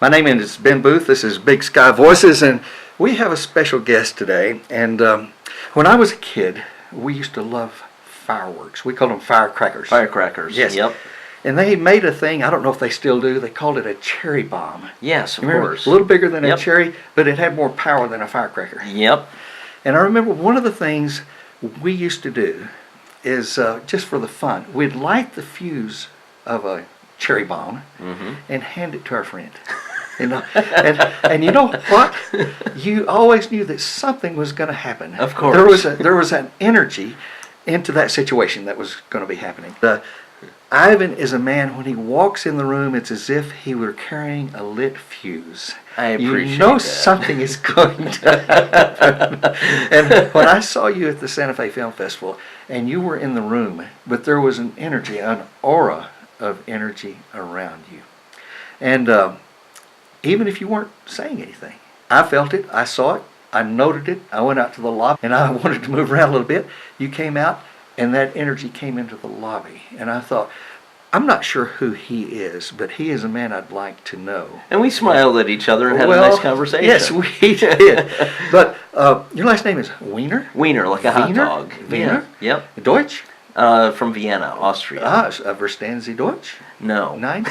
My name is Ben Booth. This is Big Sky Voices, and we have a special guest today. And when I was a kid, we used to love fireworks. We called them firecrackers. Firecrackers. Yes. Yep. And they made a thing, I don't know if they still do, they called it a cherry bomb. Yes, of Remember? course. A little bigger than Yep. a cherry, but it had more power than a firecracker. Yep. And I remember one of the things we used to do is, just for the fun, we'd light the fuse of a cherry bomb and hand it to our friend. You know, and you know what? You always knew that something was going to happen. Of course. There was an energy into that situation that was going to be happening. Ivan is a man, when he walks in the room, it's as if he were carrying a lit fuse. I appreciate You know that. something is going to happen. And when I saw you at the Santa Fe Film Festival, and you were in the room, but there was an energy, an aura of energy around you. And even if you weren't saying anything, I felt it, I saw it, I noted it, I went out to the lobby, and I wanted to move around a little bit. You came out, and that energy came into the lobby. And I thought, I'm not sure who he is, but he is a man I'd like to know. And we smiled at each other and had a nice conversation. Yes, we did. But your last name is Wiener? Wiener, like a hot Wiener? dog. Wiener? Yeah. Yep. Deutsch? From Vienna, Austria. Verstehen Sie Deutsch? No. Nein?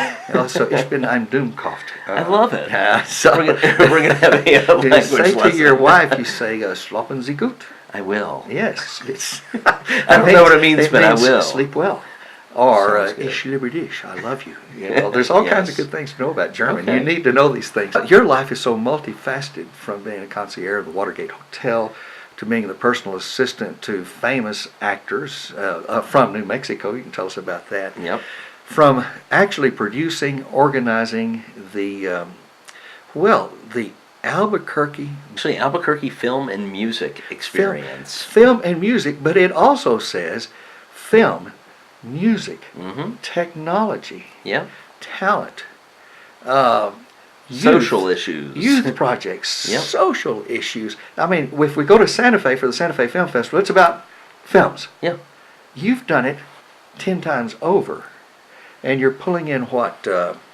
So ich bin ein Dummkopf. I love it. So we're gonna have a you language say lesson. to your wife, you say, schlafen Sie gut? I will. Yes. It's, I don't know what it means, but I will. Sleep well. Or, Sounds good. ich liebe dich, I love you. You know, there's all kinds of Yes. good things to know about German. Okay. You need to know these things. Your life is so multifaceted, from being a concierge of the Watergate Hotel to being the personal assistant to famous actors from New Mexico. You can tell us about that. Yep. From actually producing, organizing the Albuquerque Actually, Albuquerque Film and Music Experience. film and music, but it also says film, music, technology, Yep. talent, Social issues. youth projects, Yep. social issues. I mean, if we go to Santa Fe for the Santa Fe Film Festival, it's about films. Yeah. You've done it 10 times over, and you're pulling in what,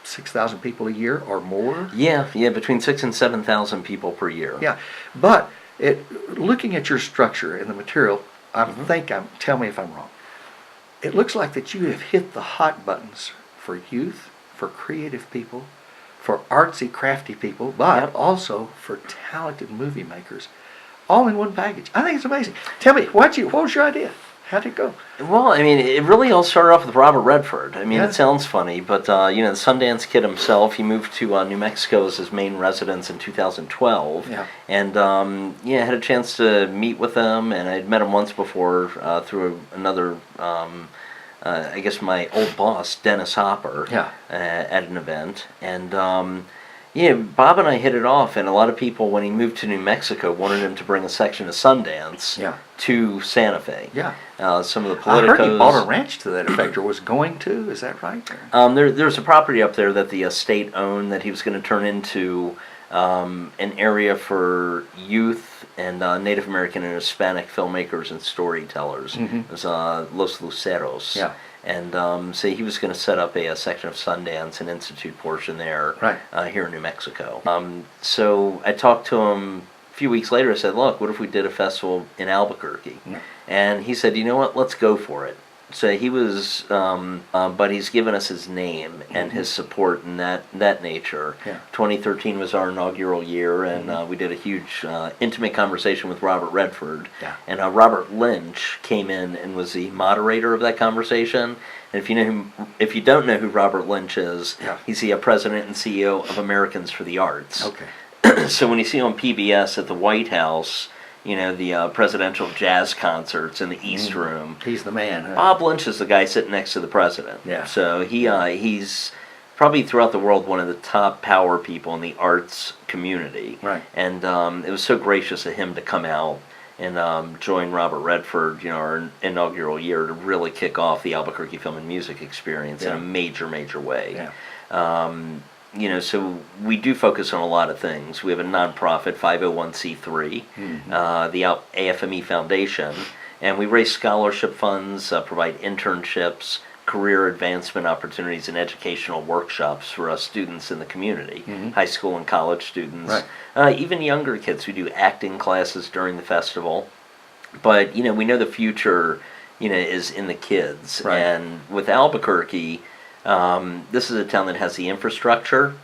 6,000 people a year or more? Yeah, between 6,000 and 7,000 people per year. Yeah, but looking at your structure and the material, tell me if I'm wrong. It looks like that you have hit the hot buttons for youth, for creative people, for artsy, crafty people, but Yep. also for talented movie makers, all in one package. I think it's amazing. Tell me, what was your idea? How'd it go? Well, I mean, it really all started off with Robert Redford. I mean, Yeah. it sounds funny, but, the Sundance Kid himself, he moved to New Mexico as his main residence in 2012. Yeah. And, I had a chance to meet with him, and I'd met him once before through another, I guess my old boss, Dennis Hopper, at an event. And, Bob and I hit it off, and a lot of people, when he moved to New Mexico, wanted him to bring a section of Sundance to Santa Fe. Yeah. Some of the I politicos. heard he bought a ranch to that effect, or was going to. Is that right? There's a property up there that the state owned that he was going to turn into an area for youth and Native American and Hispanic filmmakers and storytellers. It was Los Luceros. Yeah. And so he was going to set up a section of Sundance, an institute portion there, here in New Mexico. So I talked to him a few weeks later. I said, look, what if we did a festival in Albuquerque? And he said, you know what, let's go for it. So he was, but he's given us his name and his support in that nature. 2013 was our inaugural year, and we did a huge, intimate conversation with Robert Redford. And Robert Lynch came in and was the moderator of that conversation. And if you don't know who Robert Lynch is, he's the president and CEO of Americans for the Arts. Okay. So when you see on PBS at the White House, the presidential jazz concerts in the East Room. He's the man. Huh? Bob Lynch is the guy sitting next to the president. Yeah. So he's probably throughout the world one of the top power people in the arts community. Right. And it was so gracious of him to come out and join Robert Redford, our inaugural year, to really kick off the Albuquerque Film and Music Experience in a major, major way. Yeah. So we do focus on a lot of things. We have a nonprofit 501c3, the AFME Foundation, and we raise scholarship funds, provide internships. career advancement opportunities and educational workshops for us students in the community, high school and college students, even younger kids. We do acting classes during the festival. But, we know the future, is in the kids. Right. And with Albuquerque, this is a town that has the infrastructure,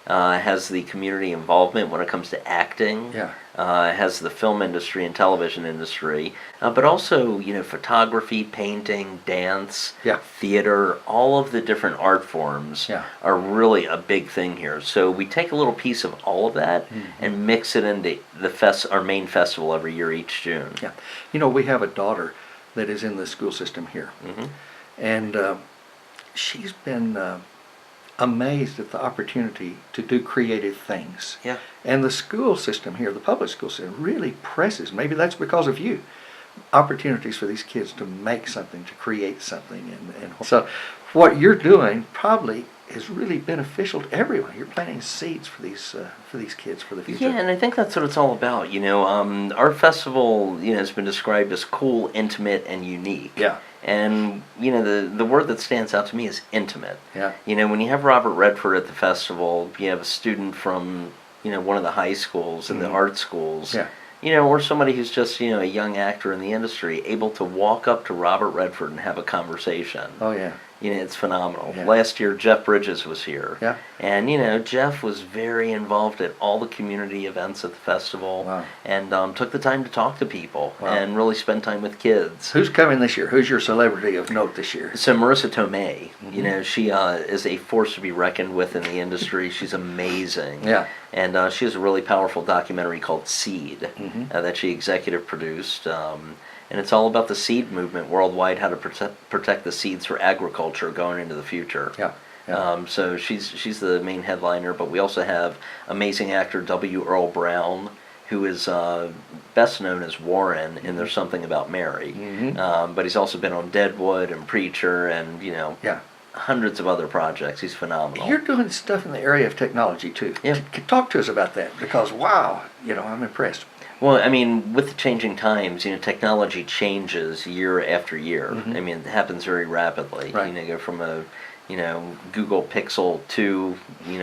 has the community involvement when it comes to acting, has the film industry and television industry, but also, photography, painting, dance, theater, all of the different art forms are really a big thing here. So we take a little piece of all of that and mix it into our main festival every year, each June. Yeah. We have a daughter that is in the school system here. And she's been amazed at the opportunity to do creative things. Yeah. And the school system here, the public school system, really presses, maybe that's because of you, opportunities for these kids to make something, to create something. And so what you're doing probably is really beneficial to everyone. You're planting seeds for these kids for the future. Yeah, and I think that's what it's all about. Our festival, has been described as cool, intimate, and unique. Yeah. And, the word that stands out to me is intimate. Yeah. When you have Robert Redford at the festival, you have a student from, one of the high schools and the art schools. Yeah. Or somebody who's just, a young actor in the industry, able to walk up to Robert Redford and have a conversation. Oh, yeah. It's phenomenal. Yeah. Last year, Jeff Bridges was here. Yeah. And, Jeff was very involved at all the community events at the festival. Wow. And took the time to talk to people Wow. and really spend time with kids. Who's coming this year? Who's your celebrity of note this year? So Marissa Tomei, she is a force to be reckoned with in the industry. She's amazing. Yeah. And she has a really powerful documentary called Seed that she executive produced. And it's all about the seed movement worldwide, how to protect the seeds for agriculture going into the future. Yeah. Yeah. So she's the main headliner, but we also have amazing actor W. Earl Brown, who is best known as Warren in There's Something About Mary. But he's also been on Deadwood and Preacher and, hundreds of other projects. He's phenomenal. You're doing stuff in the area of technology, too. Yeah. Talk to us about that, because, wow, I'm impressed. Well, with the changing times, technology changes year after year. It happens very rapidly. Right. Go from a, Google Pixel 2,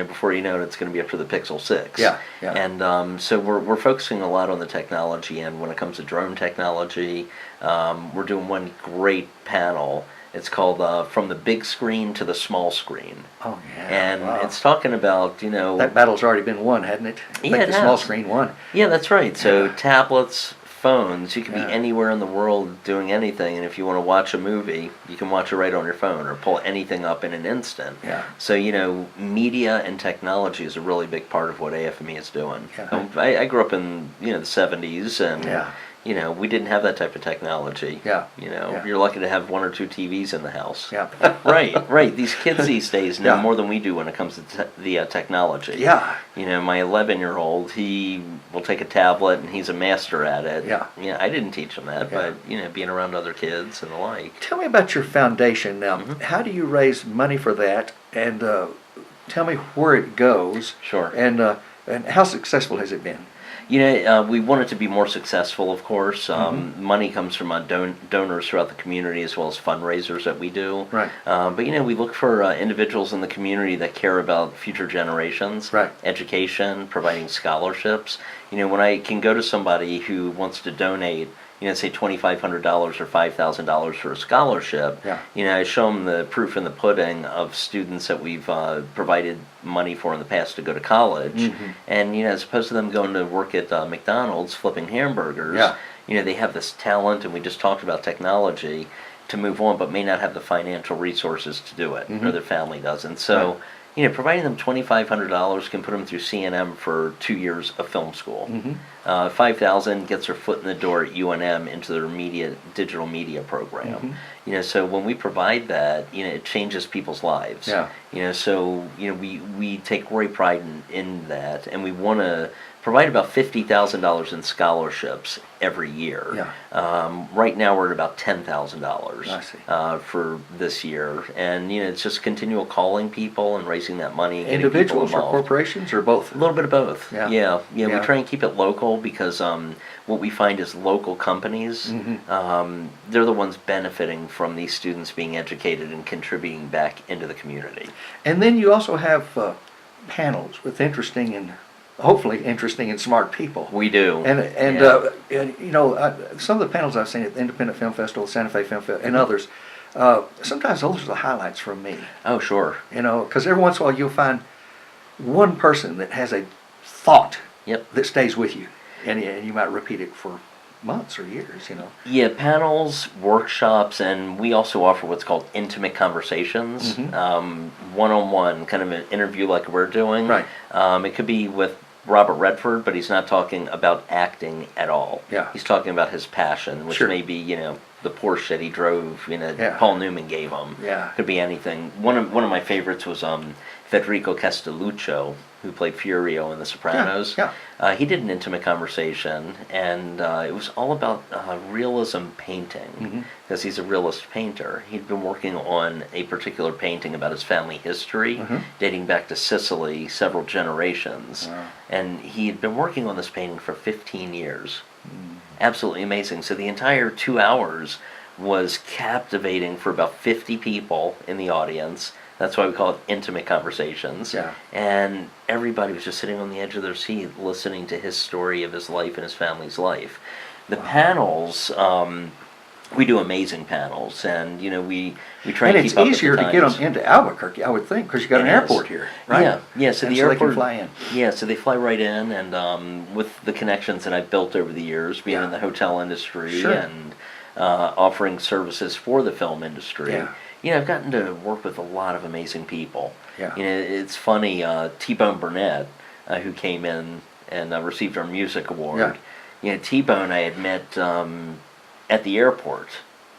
before you know it, it's going to be up to the Pixel 6. Yeah, yeah. And so we're focusing a lot on the technology end when it comes to drone technology. We're doing one great panel. It's called From the Big Screen to the Small Screen. Oh, yeah. And wow. it's talking about, That battle's already been won, hadn't it? Yeah, it the small has. screen won. Yeah, that's right. So Yeah. tablets, phones, you can Yeah. be anywhere in the world doing anything. And if you want to watch a movie, you can watch it right on your phone or pull anything up in an instant. Yeah. So, media and technology is a really big part of what AFME is doing. Yeah. I grew up in, the 70s and... Yeah. we didn't have that type of technology. Yeah. You're lucky to have one or two TVs in the house. Yeah. Right. These kids these days know Yeah. more than we do when it comes to the technology. Yeah. My 11-year-old, he will take a tablet and he's a master at it. Yeah. I didn't teach him that, Yeah. but, being around other kids and the like. Tell me about your foundation now. How do you raise money for that? And tell me where it goes. Sure. And how successful has it been? We want it to be more successful, of course. Money comes from donors throughout the community as well as fundraisers that we do. Right. But, we look for individuals in the community that care about future generations, Right. education, providing scholarships. When I can go to somebody who wants to donate, say $2,500 or $5,000 for a scholarship, I show them the proof in the pudding of students that we've provided money for in the past to go to college. And, as opposed to them going to work at McDonald's flipping hamburgers, they have this talent, and we just talked about technology, to move on, but may not have the financial resources to do it, or their family doesn't. So, providing them $2,500 can put them through C&M for 2 years of film school. $5,000 gets their foot in the door at UNM into their digital media program. So when we provide that, it changes people's lives. Yeah. So we take great pride in that, and we want to provide about $50,000 in scholarships every year. Right now we're at about $10,000 I see. For this year, and it's just continual calling people and raising that money. And getting Individuals people or involved. corporations or both? A little bit of both. Yeah. We try and keep it local because what we find is local companies, they're the ones benefiting from these students being educated and contributing back into the community. And then you also have panels with interesting and hopefully interesting and smart people. We do. And you know, some of the panels I've seen at the Independent Film Festival, Santa Fe Film Festival, and others, sometimes those are the highlights from me. Oh, sure. You know, because every once in a while you'll find one person that has a thought that stays with you, and you might repeat it for months or years, you know. Yeah, panels, workshops, and we also offer what's called intimate conversations, one-on-one, kind of an interview like we're doing. Right. It could be with Robert Redford, but he's not talking about acting at all. Yeah. He's talking about his passion, which Sure. may be, you know, the Porsche that he drove, you know, Yeah. Paul Newman gave him. Yeah. Could be anything. One of my favorites was Federico Castelluccio, who played Furio in The Sopranos. Yeah. He did an intimate conversation, and it was all about realism painting, because he's a realist painter. He'd been working on a particular painting about his family history, dating back to Sicily several generations. Wow. And he had been working on this painting for 15 years. Absolutely amazing. So the entire 2 hours was captivating for about 50 people in the audience. That's why we call it intimate conversations. Yeah. And everybody was just sitting on the edge of their seat listening to his story of his life and his family's life. The panels, we do amazing panels, and you know we try And to it's keep up easier with the to get times. them into Albuquerque, I would think, because you got an It airport is. here, right? Yeah. So And the so they airport can fly in. Yeah, so they fly right in, and with the connections that I've built over the years, being in the hotel industry Sure. and offering services for the film industry. Yeah. You know, I've gotten to work with a lot of amazing people. Yeah. You know, it's funny, T-Bone Burnett, who came in and received our music award. Yeah. You know, T-Bone I had met at the airport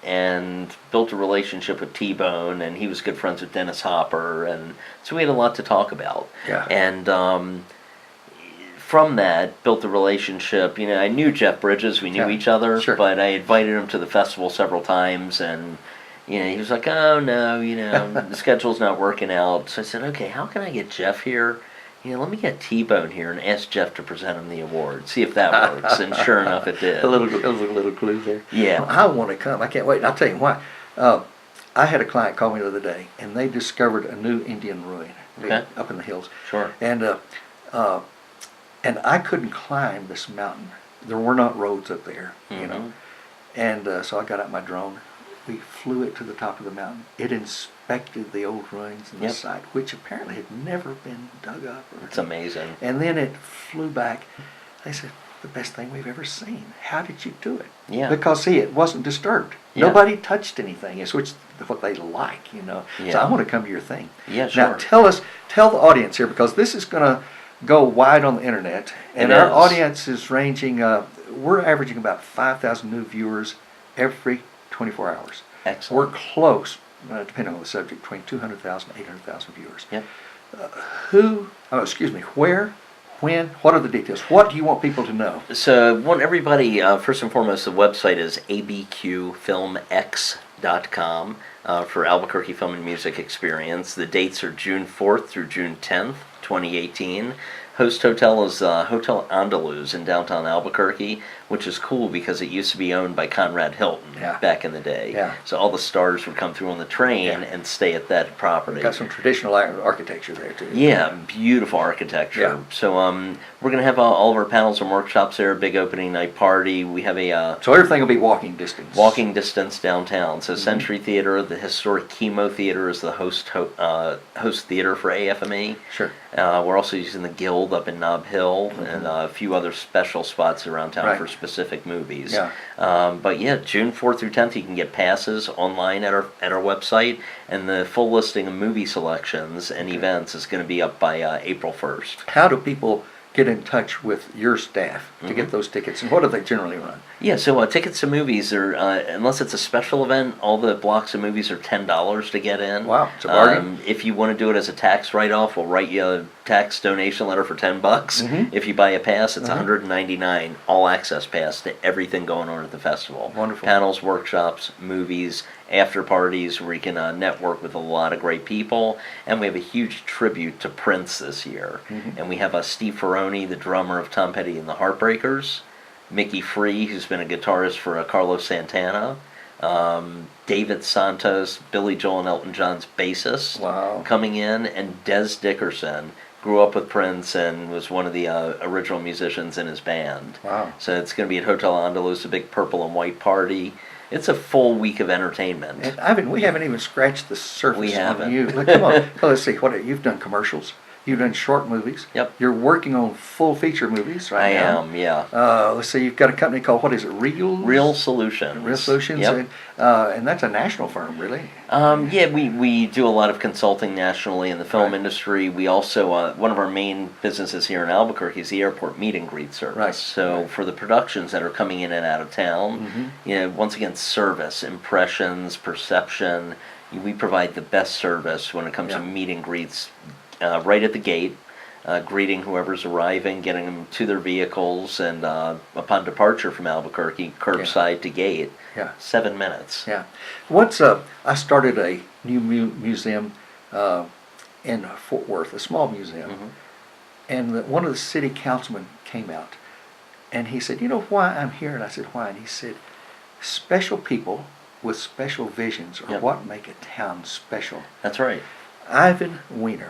and built a relationship with T-Bone, and he was good friends with Dennis Hopper, and so we had a lot to talk about. Yeah. And from that, built a relationship. You know, I knew Jeff Bridges, we knew each other, Sure. but I invited him to the festival several times, and you know, he was like, oh no, you know, the schedule's not working out. So I said, okay, how can I get Jeff here? You know, let me get T-Bone here and ask Jeff to present him the award, see if that works. And sure enough, it did. A little clue there. Yeah. I want to come. I can't wait. I'll tell you why. I had a client call me the other day, and they discovered a new Indian ruin up in the hills. Sure. And I couldn't climb this mountain. There were not roads up there, you know. And so I got out my drone. We flew it to the top of the mountain. It inspected the old ruins and the site, which apparently had never been dug up. It's amazing. And then it flew back. They said, the best thing we've ever seen. How did you do it? Yeah. Because, see, it wasn't disturbed. Yeah. Nobody touched anything. It's what they like, you know. So Yeah. I want to come to your thing. Yeah, sure. Now, tell the audience here, because this is going to go wide on the internet. And It our is. audience is ranging, we're averaging about 5,000 new viewers every 24 hours. Excellent. We're close, depending on the subject, between 200,000 and 800,000 viewers. Yep. Where, when, what are the details? What do you want people to know? So I want everybody, first and foremost, the website is abqfilmx.com for Albuquerque Film and Music Experience. The dates are June 4th through June 10th, 2018. Host hotel is Hotel Andaluz in downtown Albuquerque, which is cool because it used to be owned by Conrad Hilton back in the day. Yeah. So all the stars would come through on the train and stay at that property. Got some traditional architecture there too. Yeah, beautiful architecture. Yeah. So we're going to have all of our panels and workshops there, a big opening night party. We have a So everything will be walking distance. walking distance downtown. So Century Theater, the historic Chemo Theater is the host theater for AFME. Sure. We're also using the Guild up in Nob Hill and a few other special spots around town for specific movies. Yeah. But yeah, June 4th through 10th, you can get passes online at our website, and the full listing of movie selections and events is going to be up by April 1st. How do people get in touch with your staff to get those tickets, and what do they generally run? Yeah, so tickets to movies are, unless it's a special event, all the blocks of movies are $10 to get in. Wow, it's a bargain. If you want to do it as a tax write-off, we'll write you a tax donation letter for $10. If you buy a pass, it's $199, all access pass to everything going on at the festival. Wonderful. Panels, workshops, movies, after parties where you can network with a lot of great people. And we have a huge tribute to Prince this year. And we have Steve Ferroni, the drummer of Tom Petty and the Heartbreakers, Mickey Free, who's been a guitarist for Carlos Santana, David Santos, Billy Joel and Elton John's bassist, Wow. coming in, and Des Dickerson grew up with Prince and was one of the original musicians in his band. Wow. So it's going to be at Hotel Andalus, a big purple and white party. It's a full week of entertainment. And Ivan, we haven't even scratched the surface We haven't. on you. Look, come on. Well, let's see. You've done commercials. You've done short movies. Yep. You're working on full feature movies right now. I am, yeah. Let's see. You've got a company called, what is it? Real Solutions. Real Solutions. Yep. And that's a national firm, really. Yeah, we do a lot of consulting nationally in the film industry. We also, one of our main businesses here in Albuquerque is the airport meet and greet service. Right. So for the productions that are coming in and out of town, once again, service, impressions, perception, we provide the best service when it comes to meet and greets right at the gate. Greeting whoever's arriving, getting them to their vehicles, and upon departure from Albuquerque, curbside to gate. Yeah. 7 minutes. Yeah. I started a new museum in Fort Worth, a small museum, and one of the city councilmen came out, and he said, "You know why I'm here?" And I said, "Why?" And he said, "Special people with special visions are what make a town special." That's right. IvanWiener,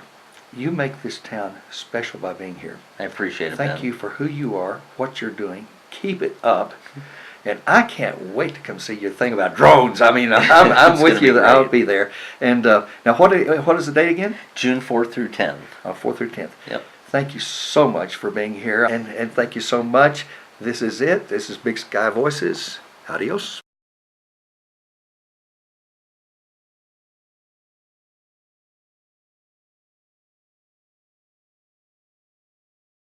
you make this town special by being here. I appreciate it, Thank Ben. you for who you are, what you're doing. Keep it up. And I can't wait to come see your thing about drones. I mean, I'm with you. I'll be there. And now, what is the date again? June 4th through 10th. 4th through 10th. Yep. Thank you so much for being here. And thank you so much. This is it. This is Big Sky Voices. Adios.